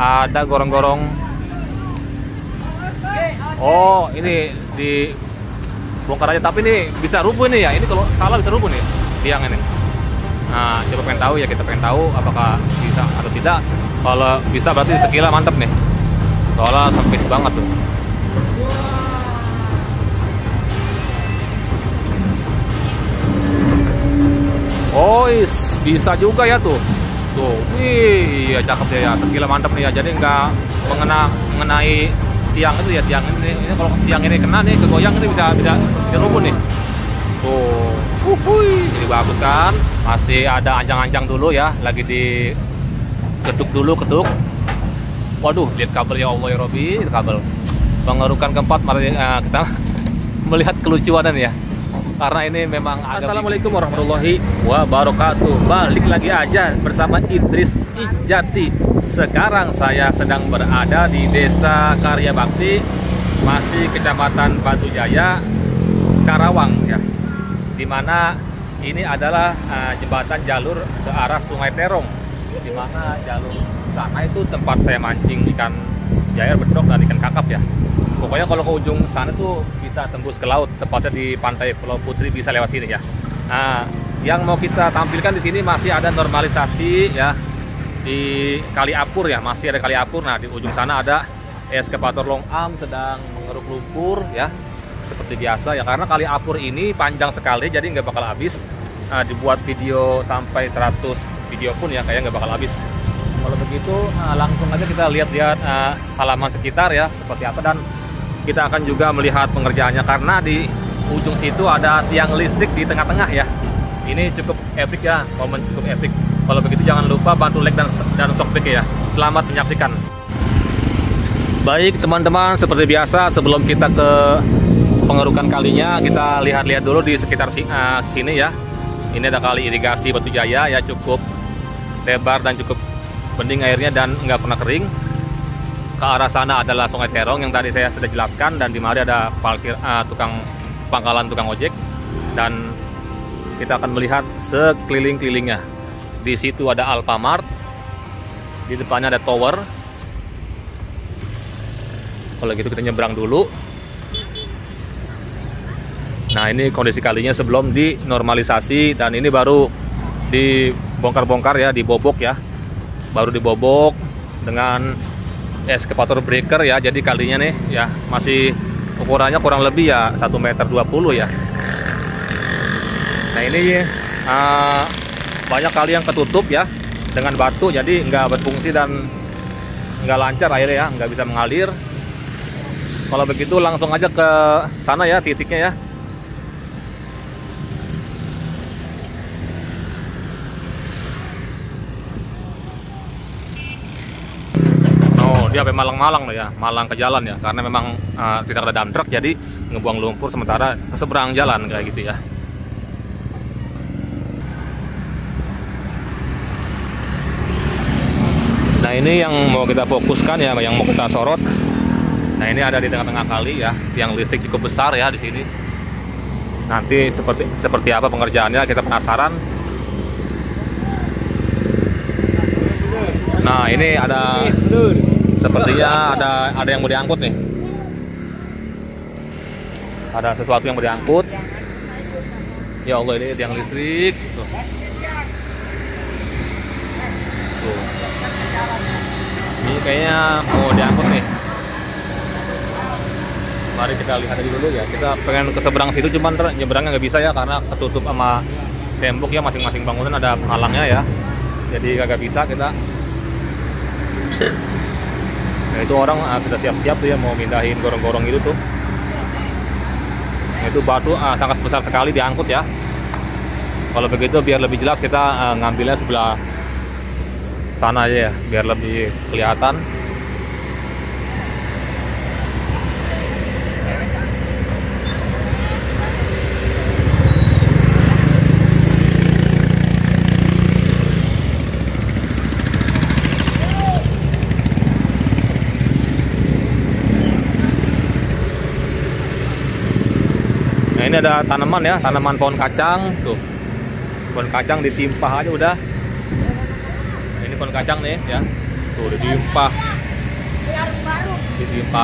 ada gorong-gorong. Oh, ini di bongkar aja, tapi ini bisa rubuh nih ya. Ini kalau salah bisa rubuh nih tiang ini. Nah, coba pengen tahu ya, kita pengen tahu apakah bisa atau tidak. Kalau bisa berarti sekila mantep nih. Soalnya sempit banget tuh. Oh, bisa juga ya tuh. Tuh, wih, ya cakep deh ya. Sekila mantep nih ya. Jadi nggak mengenai tiang itu ya, tiang ini kalau tiang ini kena nih, kegoyang ini bisa rubuh nih. Tuh, jadi bagus kan? Masih ada ancang-ancang dulu ya, lagi di keduk. Waduh, lihat kabel ya Allah ya Robi, kabel. Pengerukan keempat, mari kita melihat kelucuanan ya. Karena ini memang Assalamualaikum warahmatullahi wabarakatuh. Balik lagi aja bersama Idris Ijati. Sekarang saya sedang berada di Desa Karya Bakti, masih Kecamatan Batu Jaya, Karawang ya. Dimana ini adalah jembatan jalur ke arah Sungai Terong. Dimana jalur sana itu tempat saya mancing ikan jair, bedrok, dan ikan kakap ya. Pokoknya kalau ke ujung sana tuh bisa tembus ke laut, tepatnya di pantai Pulau Putri, bisa lewat sini ya. Nah, yang mau kita tampilkan di sini masih ada normalisasi ya di Kali Apur ya, masih ada Kali Apur. Nah, di ujung sana ada eskavator long arm sedang mengeruk lumpur ya, seperti biasa ya. Karena Kali Apur ini panjang sekali, jadi nggak bakal habis. Nah, dibuat video sampai 100 video pun ya kayak nggak bakal habis. Kalau begitu langsung aja kita lihat-lihat halaman sekitar ya seperti apa, dan kita akan juga melihat pengerjaannya karena di ujung situ ada tiang listrik di tengah-tengah ya. Ini cukup epic ya, momen cukup epic. Kalau begitu jangan lupa bantu like dan subscribe ya. Selamat menyaksikan. Baik teman-teman, seperti biasa sebelum kita ke pengerukan kalinya, kita lihat-lihat dulu di sekitar sini ya. Ini ada kali irigasi Batu Jaya ya, cukup lebar dan cukup bening airnya dan nggak pernah kering. Ke arah sana adalah Sungai Terong yang tadi saya sudah jelaskan, dan di mari ada parkir pangkalan tukang ojek, dan kita akan melihat sekeliling-kelilingnya. Di situ ada Alfamart, di depannya ada tower. Kalau gitu kita nyebrang dulu. Nah, ini kondisi kalinya sebelum dinormalisasi, dan ini baru dibongkar-bongkar ya, dibobok ya. Baru dibobok dengan eskavator breaker ya. Jadi kalinya nih ya masih ukurannya kurang lebih ya 1,20 meter ya. Nah, ini banyak kali yang ketutup ya dengan batu, jadi nggak berfungsi dan nggak lancar airnya ya, nggak bisa mengalir. Kalau begitu langsung aja ke sana ya titiknya ya. Dia sampai Malang-Malang loh ya, Malang ke jalan ya, karena memang tidak ada dump truck, jadi ngebuang lumpur sementara ke seberang jalan kayak gitu ya. Nah, ini yang mau kita fokuskan ya, yang mau kita sorot. Nah, ini ada di tengah-tengah kali ya, yang listrik cukup besar ya di sini. Nanti seperti apa pengerjaannya, kita penasaran. Nah, ini ada sepertinya ada yang mau diangkut nih. Ada sesuatu yang mau diangkut. Ya Allah, ini tiang listrik. Tuh. Ini kayaknya mau diangkut nih. Mari kita lihat aja dulu ya. Kita pengen ke seberang situ, cuman nyeberangnya nggak bisa ya karena ketutup sama tembok ya, masing-masing bangunan ada penghalangnya ya. Jadi kagak bisa kita. Nah, itu orang sudah siap-siap tuh ya mau mindahin gorong-gorong itu tuh. Nah, itu batu sangat besar sekali diangkut ya. Kalau begitu biar lebih jelas kita ngambilnya sebelah sana aja ya, biar lebih kelihatan. Nah, ini ada tanaman ya, tanaman pohon kacang tuh. Pohon kacang ditimpah aja udah. Ini pohon kacang nih ya. Tuh udah ditimpah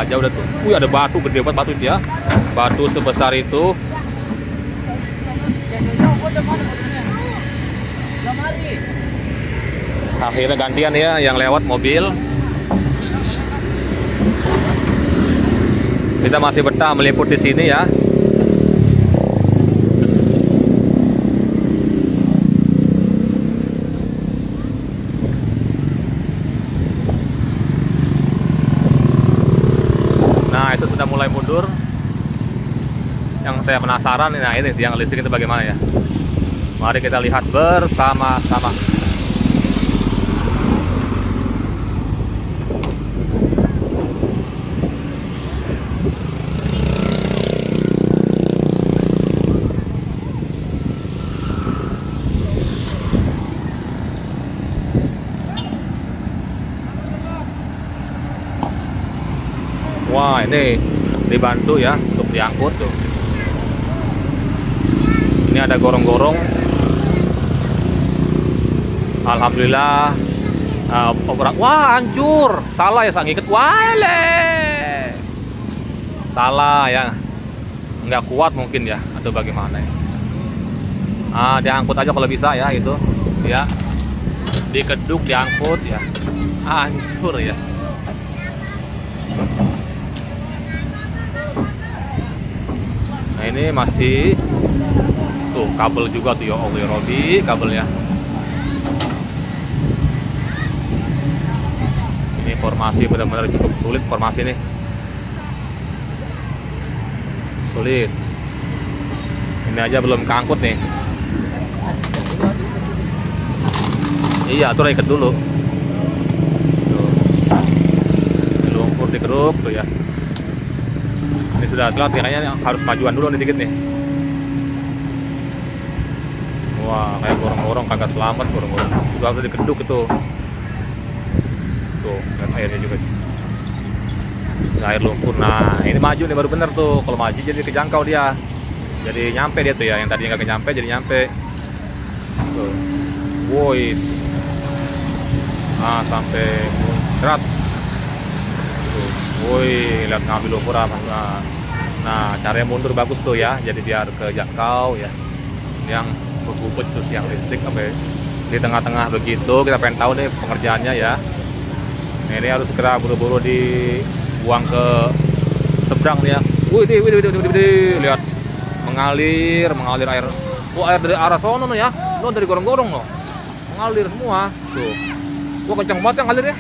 aja udah tuh. Ada batu gede banget batu itu ya. Batu sebesar itu. Akhirnya gantian ya yang lewat mobil. Kita masih betah meliput di sini ya. Nah, itu sudah mulai mundur. Yang saya penasaran, nah ini tiang listrik itu bagaimana ya? Mari kita lihat bersama-sama. Wah, ini dibantu ya untuk diangkut tuh. Ini ada gorong-gorong. Alhamdulillah. Wah, hancur. Salah ya, sang iket. Wale. Salah ya. Nggak kuat mungkin ya, atau bagaimana ya. Diangkut aja kalau bisa ya itu. Ya. Dikeduk, diangkut ya. Hancur ya. Nah, ini masih tuh kabel juga tuh ya, Robi kabelnya. Ini formasi benar-benar cukup sulit formasi ini. Sulit. Ini aja belum keangkut nih. Iya, tuh ikat dulu. Tuh. Ini lumpur dikeruk tuh ya. Ini sudah telat, kayaknya harus majuan dulu nih dikit nih. Wah, kayak gorong-gorong kagak selamat, gorong-gorong. Juga harus dikeduk itu. Tuh, lihat airnya juga. Air lumpur. Nah, ini maju nih baru bener tuh. Kalau maju jadi kejangkau dia. Jadi nyampe dia tuh ya. Yang tadinya nggak nyampe jadi nyampe. Tuh. Wois. Sampai muncrat. Woi, lihat ngambil lumpur apa? Nah, caranya mundur bagus tuh ya. Jadi biar kejangkau ya. Yang berbubut tuh tiang listrik sampai di tengah-tengah begitu. Kita pengen tahu nih pengerjaannya ya. Nah, ini harus segera buru-buru dibuang ke seberang nih ya. Wih, lihat mengalir air. Air dari arah sono ya. Lo dari gorong-gorong loh. Mengalir semua. Tuh. Wah, kencang banget yang ngalirnya.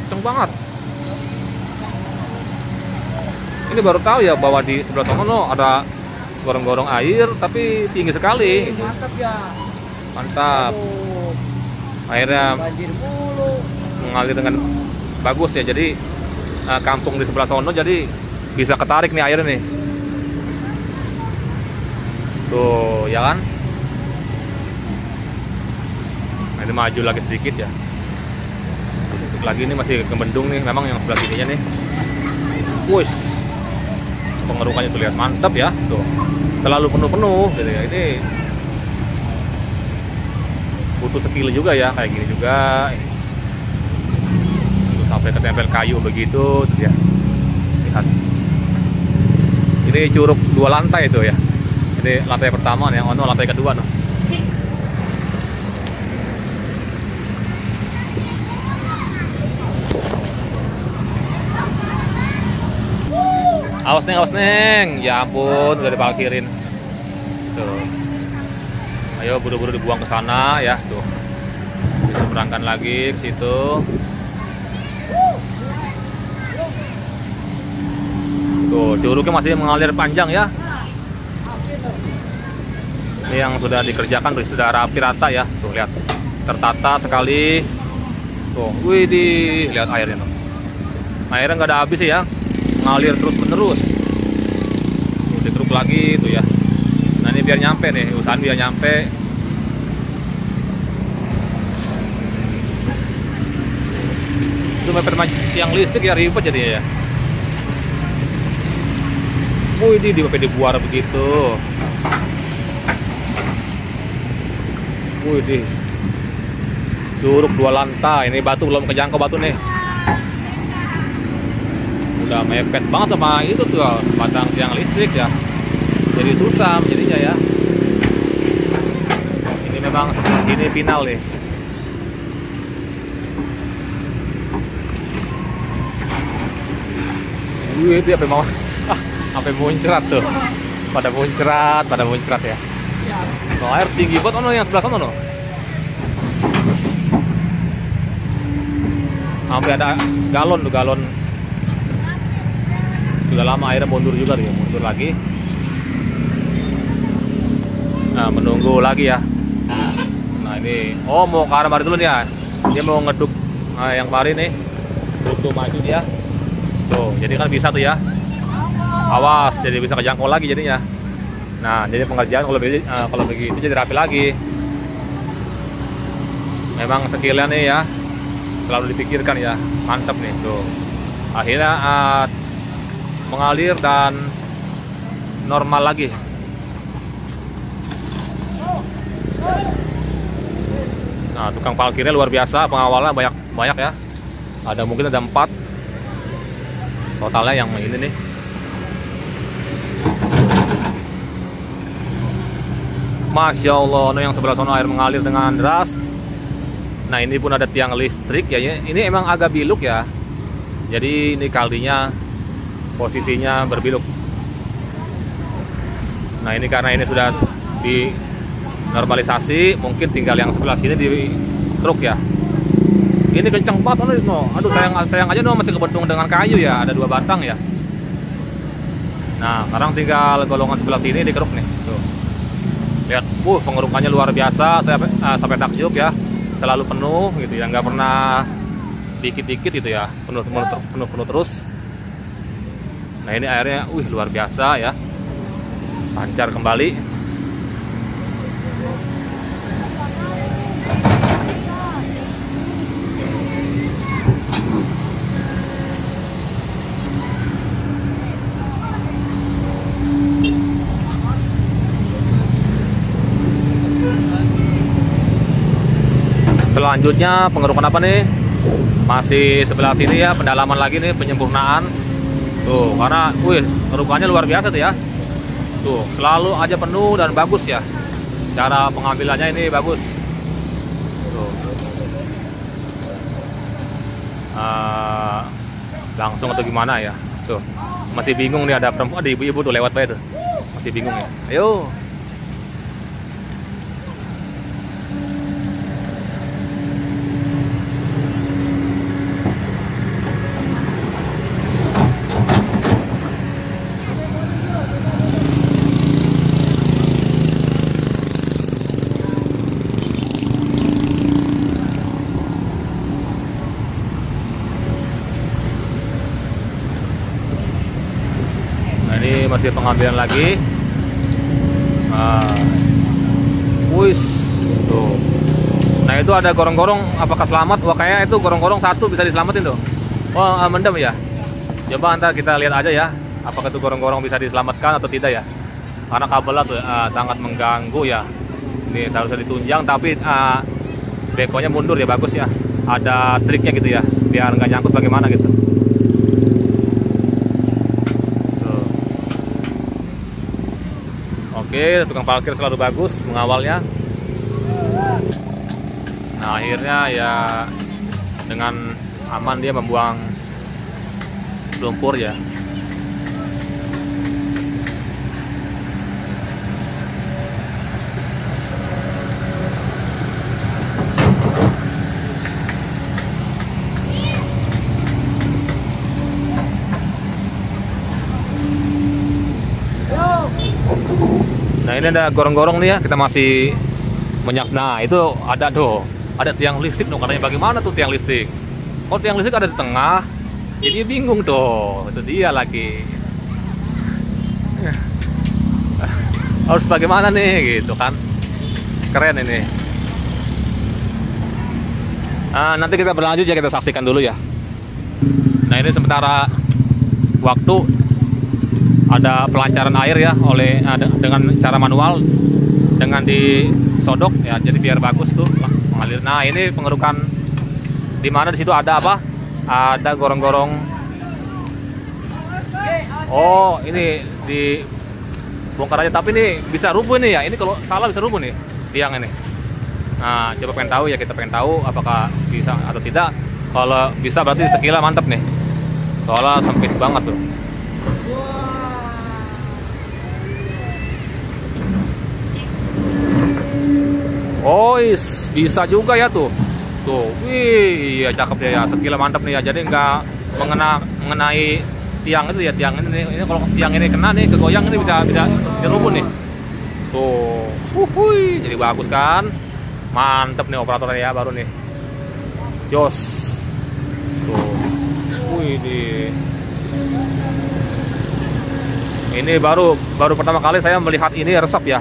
Kencang banget. Ini baru tahu ya bahwa di sebelah sono ada gorong-gorong air tapi tinggi sekali. Mantap ya. Mantap. Airnya mengalir dengan bagus ya. Jadi kampung di sebelah sono jadi bisa ketarik nih airnya nih. Tuh, ya kan? Nah, ini maju lagi sedikit ya. Sedikit lagi ini masih kembendung nih, memang yang sebelah sininya nih. Wush. Pengerukannya tuh lihat mantap ya, tuh selalu penuh-penuh gitu ya. Ini butuh skill juga ya, kayak gini juga tuh, sampai ketempel kayu begitu tuh ya. Lihat ini curug 2 lantai itu ya. Ini lantai pertama nih, lantai kedua nih. Awas neng, ya ampun udah diparkirin. Tuh. Ayo buru-buru dibuang ke sana ya, tuh. Diseberangkan lagi ke situ. Tuh, curugnya masih mengalir panjang ya. Ini yang sudah dikerjakan sudah rapi rata ya. Tuh lihat, tertata sekali. Tuh, widih, lihat airnya tuh. Airnya nggak ada habis ya. Ngalir terus menerus. Dikeruk lagi tuh ya. Nah, ini biar nyampe nih, usahain biar nyampe. Itu mepet tiang listrik ya, ribet jadinya ya. Wih, di dibuar begitu. Wih, Curug 2 lantai. Ini batu belum kejangkau batu nih. Udah mepet banget sama itu tuh batang tiang listrik ya. Jadi susah jadinya ya. Ini memang sini final nih. Itu apa mau? Sampai muncrat tuh. Pada muncrat ya. Oh, air tinggi banget yang sebelah sana no. Sampai ada galon tuh, galon. Sudah lama airnya mundur juga tuh, mundur lagi. Nah, menunggu lagi ya. Nah, ini mau ke arah mari dulu nih ya. Dia mau ngeduk yang mari nih. Butuh maju dia. Tuh, jadi kan bisa tuh ya. Awas, jadi bisa kejangkau lagi jadinya. Nah, jadi pengerjaan kalau begitu jadi rapi lagi. Memang skillnya nih ya selalu dipikirkan ya, mantap nih tuh. Akhirnya mengalir dan normal lagi. Nah, tukang parkirnya luar biasa, pengawalnya banyak ya. Mungkin ada 4 totalnya yang ini nih. Masya Allah, yang sebelah sana air mengalir dengan deras. Nah, ini pun ada tiang listrik ya. Ini emang agak biluk ya. Jadi ini kaldinya posisinya berbiluk. Nah, ini karena ini sudah dinormalisasi, mungkin tinggal yang sebelah sini di truk ya. Ini kencang banget no. Aduh, sayang aja no, masih kebentung dengan kayu ya. Ada 2 batang ya. Nah, sekarang tinggal golongan sebelah sini dikeruk nih. Tuh. Lihat, pengerukannya luar biasa. Saya sampai takjub ya. Selalu penuh gitu ya, nggak pernah dikit-dikit gitu ya, penuh terus. Nah, ini airnya luar biasa ya, lancar kembali. Selanjutnya pengerukan apa nih? Masih sebelah sini ya, pendalaman lagi nih, penyempurnaan. Tuh, karena pengerukannya luar biasa tuh ya. Tuh, selalu aja penuh dan bagus ya. Cara pengambilannya ini bagus. Tuh. Langsung atau gimana ya? Tuh, masih bingung nih, ada perempuan, ada ibu-ibu tuh lewat bayar tuh. Masih bingung ya. Ayo. Ini masih pengambilan lagi. Tuh. Nah, itu ada gorong-gorong, apakah selamat? Wah, kayaknya itu gorong-gorong 1 bisa diselamatin tuh. Mendem ya. Coba ntar kita lihat aja ya, apakah itu gorong-gorong bisa diselamatkan atau tidak ya. Karena kabelnya tuh sangat mengganggu ya. Ini seharusnya ditunjang, tapi bekonya mundur ya, bagus ya. Ada triknya gitu ya, biar nggak nyangkut bagaimana gitu. Oke, tukang parkir selalu bagus mengawalnya. Nah, akhirnya ya dengan aman dia membuang lumpur ya. Nah, ini ada gorong-gorong nih ya, kita masih menyaksikan. Nah, itu ada tiang listrik dong, katanya bagaimana tuh tiang listrik? Oh, tiang listrik ada di tengah, jadi bingung tuh, itu dia lagi. Harus bagaimana nih gitu kan? Keren ini. Nanti kita berlanjut ya, kita saksikan dulu ya. Nah, ini sementara waktu ada pelancaran air ya dengan cara manual dengan disodok ya, jadi biar bagus tuh mengalir. Nah ini pengerukan di mana, di situ ada apa? Ada gorong-gorong. Oh ini di bongkar aja, tapi ini bisa rubuh nih ya. Ini kalau salah bisa rubuh nih tiang ini. Nah coba pengen tahu ya, kita pengen tahu apakah bisa atau tidak. Kalau bisa berarti sekila mantap nih. Soalnya sempit banget tuh. Oh bisa juga ya tuh. Tuh, wih, iya cakep ya, sekila mantap nih ya. Jadi nggak mengenai tiang itu ya, tiang ini kalau tiang ini kena nih, kegoyang ini bisa rubuh nih. Tuh, jadi bagus kan? Mantep nih operatornya ya, baru nih. Jos. Tuh, wih ini baru pertama kali saya melihat ini resep ya.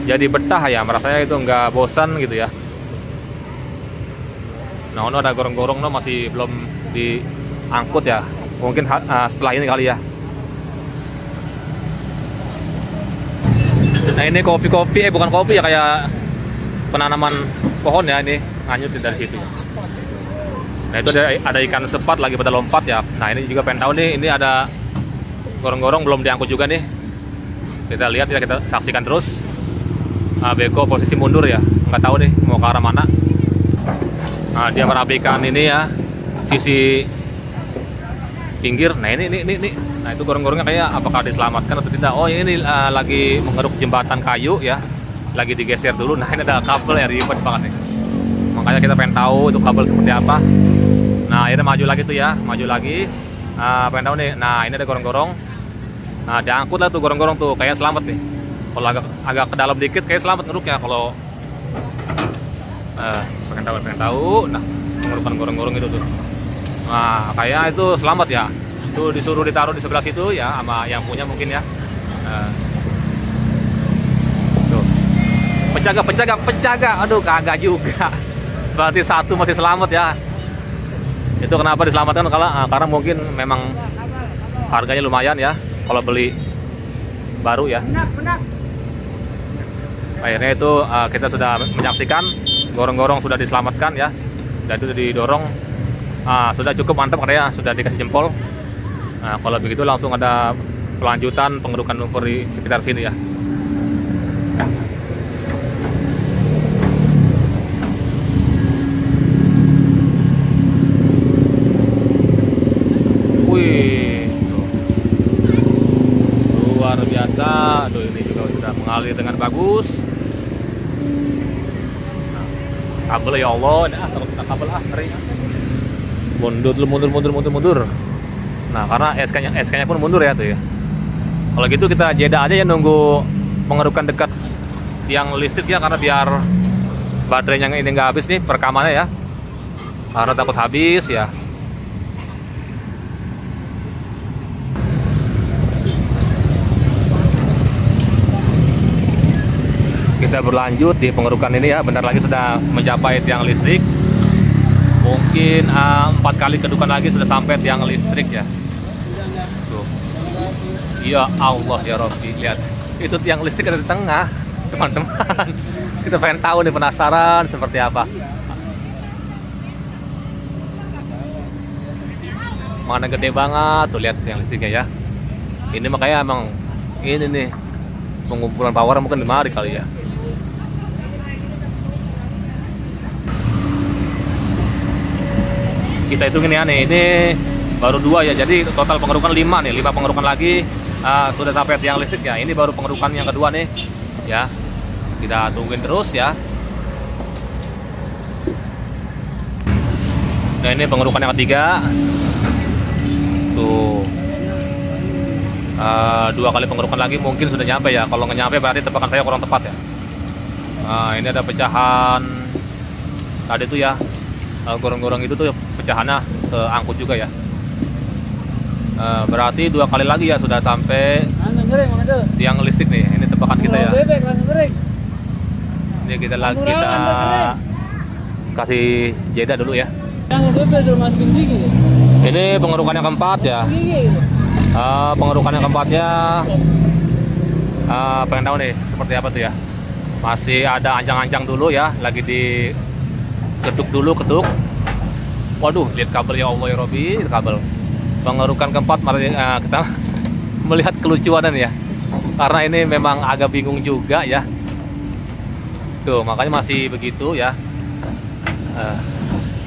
Jadi betah ya, merasanya itu nggak bosan gitu ya. Nah, ini ada gorong-gorong masih belum diangkut ya. Mungkin setelah ini kali ya. Nah ini kopi-kopi, bukan kopi ya, kayak penanaman pohon ya, ini nganyut dari situ. Nah itu ada ikan sepat lagi pada lompat ya. Nah ini juga pengen tahu nih, ini ada gorong-gorong belum diangkut juga nih. Kita lihat ya, kita saksikan terus. Beko posisi mundur ya, nggak tahu nih mau ke arah mana. Nah dia merapikan ini ya, sisi pinggir. Nah ini. Nah itu gorong-gorongnya kayak apakah diselamatkan atau tidak? Oh ini lagi mengeruk jembatan kayu ya, lagi digeser dulu. Nah ini ada kabel ya, ribet banget nih. Makanya kita pengen tahu itu kabel seperti apa. Nah ini maju lagi tuh ya, maju lagi. Pengen tahu nih. Nah ini ada gorong-gorong. Nah diangkut lah tuh gorong-gorong tuh, kayak selamat nih. Kalau agak ke dalam dikit kayak selamat ngeruknya. Kalau pengen tahu. Nah pengerukan gorong-gorong itu tuh. Nah kayak itu selamat ya. Itu disuruh ditaruh di sebelah situ ya, sama yang punya mungkin ya. Tuh. Penjaga. Aduh kagak juga. Berarti satu masih selamat ya. Itu kenapa diselamatkan? Karena mungkin memang harganya lumayan ya kalau beli baru ya. Akhirnya itu kita sudah menyaksikan gorong-gorong sudah diselamatkan ya, dan itu didorong. Sudah cukup mantap katanya, sudah dikasih jempol. Nah kalau begitu langsung ada pelanjutan pengerukan lumpur di sekitar sini ya. Wih, luar biasa. Aduh ini juga sudah mengalir dengan bagus. Kabel ya Allah, kalau kita kabel ngeri. Mundur. Nah karena SK-nya pun mundur ya tuh ya. Kalau gitu kita jeda aja ya, nunggu mengerukan dekat tiang listrik ya, karena biar baterainya ini nggak habis nih perekamannya ya, karena takut habis ya. Kita berlanjut di pengerukan ini ya, bentar lagi sudah mencapai tiang listrik. Mungkin 4 kali kedukan lagi sudah sampai tiang listrik ya. Tuh. Ya Allah ya Rabbi, lihat itu tiang listrik ada di tengah teman-teman. Kita pengen tahu nih, penasaran seperti apa. Mana gede banget tuh, lihat tiang listriknya ya. Ini makanya emang ini nih pengumpulan power mungkin dimari kali ya. Kita hitungin ya nih, ini baru 2 ya, jadi total pengerukan 5 nih, 5 pengerukan lagi sudah sampai tiang listrik ya. Ini baru pengerukan yang kedua nih ya, kita tungguin terus ya. Nah ini pengerukan yang ketiga tuh, 2 kali pengerukan lagi mungkin sudah nyampe ya. Kalau nggak nyampe berarti tebakan saya kurang tepat ya. Nah ini ada pecahan tadi tuh ya, gorong-gorong itu tuh pecahannya angkut juga ya. Berarti 2 kali lagi ya sudah sampai tiang listrik nih. Ini tebakan kita ya. Ini kita kasih jeda dulu ya. Ini pengerukan yang keempat ya. Pengerukan yang keempatnya pengen tahu nih seperti apa tuh ya. Masih ada ancang-ancang dulu ya, lagi keduk dulu, keduk. Waduh, lihat kabel ya Allah ya Robi, kabel. Pengerukan keempat, mari kita melihat kelucuanan ya. Karena ini memang agak bingung juga ya. Tuh, makanya masih begitu ya.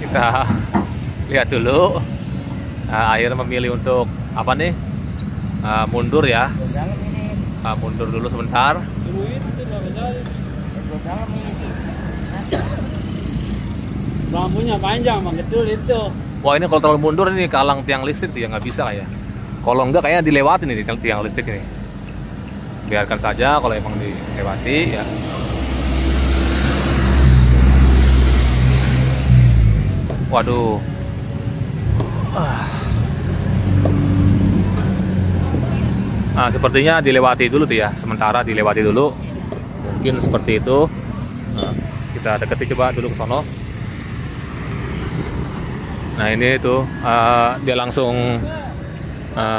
Kita lihat dulu. Akhirnya memilih untuk apa nih? Mundur ya. Mundur dulu sebentar. Lampunya panjang, Bang, betul itu. Wah, ini kalau terlalu mundur ini kalang tiang listrik tuh ya, nggak bisa kayak. Kalau enggak kayaknya dilewatin nih tiang listrik ini. Biarkan saja kalau emang dilewati ya. Waduh. Nah, sepertinya dilewati dulu tuh ya. Sementara dilewati dulu. Mungkin seperti itu. Nah, kita deketi coba dulu ke sono. Nah, ini tuh dia langsung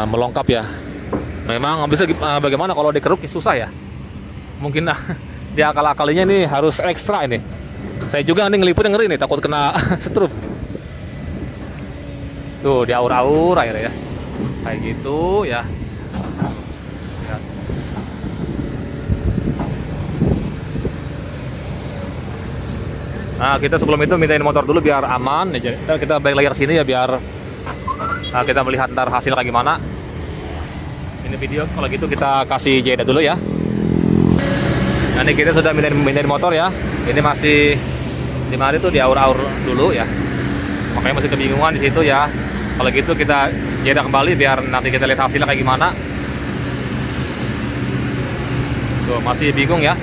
melongkap ya. Memang bisa bagaimana kalau dikeruk susah ya. Mungkin dia akal-akalinya ini harus ekstra ini. Saya juga nih ngeliput yang ngeri nih, takut kena setrum. Tuh, diaur-aur akhirnya ya. Kayak gitu ya. Nah, kita sebelum itu mintain motor dulu biar aman. Ntar kita balik lagi ke sini ya biar kita melihat ntar hasil kayak gimana. Ini video kalau gitu kita kasih jeda dulu ya. Nah, ini kita sudah mintain motor ya. Ini masih di mari tuh diaur-aur dulu ya. Makanya masih kebingungan di situ ya. Kalau gitu kita jeda kembali biar nanti kita lihat hasilnya kayak gimana. Tuh, masih bingung ya.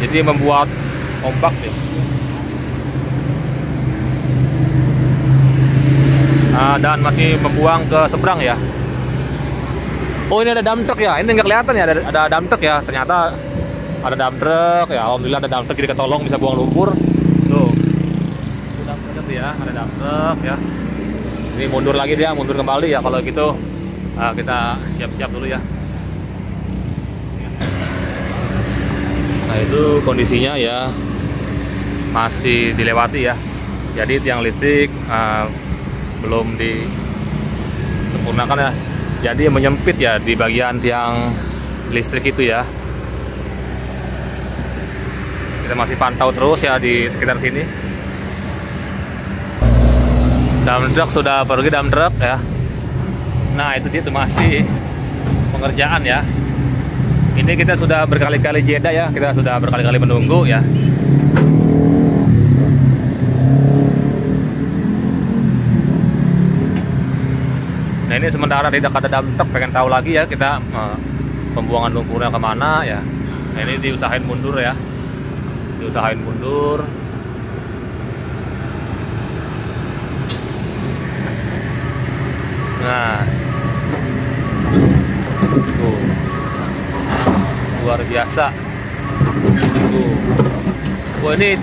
Jadi membuat ombak ya. Dan masih membuang ke seberang ya. Oh, ini ada dump truck ya. Ini nggak kelihatan ya, ada dump truck ya. Ternyata ada dump truck ya. Alhamdulillah ada dump truck, jadi ketolong bisa buang lumpur. Tuh, itu dump truck ya, ada dump truck ya. Ini mundur lagi dia, mundur kembali ya. Kalau gitu kita siap-siap dulu ya. Nah, itu kondisinya ya masih dilewati ya. Jadi tiang listrik belum disempurnakan ya. Jadi menyempit ya di bagian tiang listrik itu ya. Kita masih pantau terus ya di sekitar sini. Dump truck sudah pergi, dump truck ya. Nah, itu dia tuh masih pengerjaan ya. Ini kita sudah berkali-kali jeda ya. Kita sudah berkali-kali menunggu ya. Nah, ini sementara tidak ada dump truck, pengen tahu lagi ya kita pembuangan lumpurnya kemana ya. Nah, ini diusahain mundur ya, diusahain mundur. Nah, tuh luar biasa. Tuh, wah, ini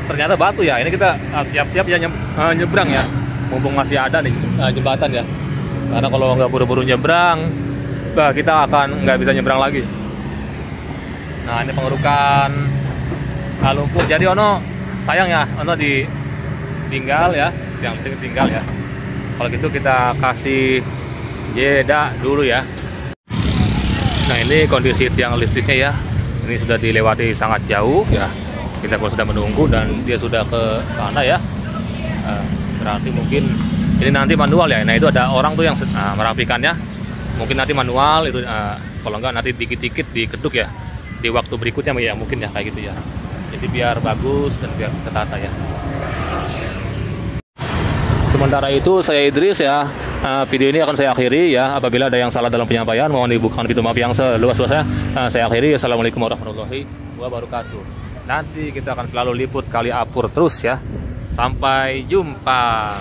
ternyata batu ya. Ini kita siap-siap ya nyebrang ya. Mumpung masih ada nih jembatan ya. Karena kalau nggak buru-buru nyebrang, kita akan nggak bisa nyebrang lagi. Nah, ini pengerukan lumpur. Jadi ono sayang ya, ono ditinggal ya, yang tinggal ya. Kalau gitu kita kasih jeda dulu ya. Nah, ini kondisi tiang listriknya ya. Ini sudah dilewati sangat jauh ya. Kita pun sudah menunggu dan dia sudah ke sana ya. Berarti mungkin ini nanti manual ya. Nah, itu ada orang tuh yang merapikannya. Mungkin nanti manual itu, kalau enggak nanti dikit-dikit dikeduk ya. Di waktu berikutnya ya mungkin ya kayak gitu ya. Jadi biar bagus dan biar tertata ya. Sementara itu saya Idris ya. Video ini akan saya akhiri ya. Apabila ada yang salah dalam penyampaian mohon dibukakan pintu maaf yang seluas-luasnya. Saya akhiri. Assalamualaikum warahmatullahi wabarakatuh. Nanti kita akan selalu liput Kali Apur terus ya. Sampai jumpa.